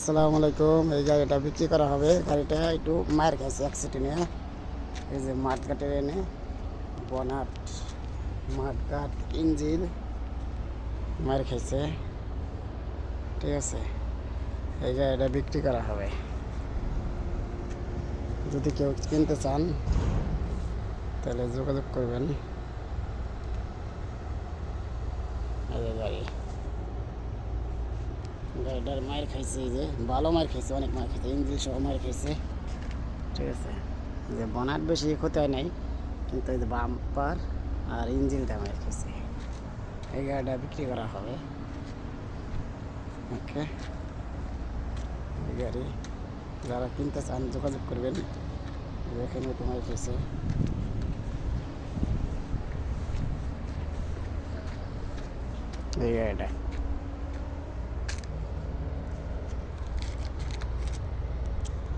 আসসালামু আলাইকুম। এই গাড়িটা বিক্রি করা হবে। গাড়িটা একটু মায়ের খাইছে অ্যাক্সিডেন্টে। এই যে মাঠ কাটের এনে বনাট মাঠ কাট ইঞ্জিন মায়ের খাইছে। ঠিক আছে, এই গাড়িটা বিক্রি করা হবে। যদি কেউ কিনতে চান তাহলে যোগাযোগ করবেন। এই যে গাড়িটার মায়ের খাইছে, এই যে ভালো মায়ের খাইছে, অনেক মায়ের খাইছে, ইঞ্জিন সহ মায়ের খাইছে। ঠিক আছে, যে বনাট বেশি ক্ষতি হয় নাই, কিন্তু এই যে বাম্পার আর ইঞ্জিনটা মায়ের খাইছে। এই গাড়িটা বিক্রি করা হবে। ওকে, এই গাড়ি যারা কিনতে চান যোগাযোগ করবেন। এখানে তোমার খাইছে এই গাড়িটা।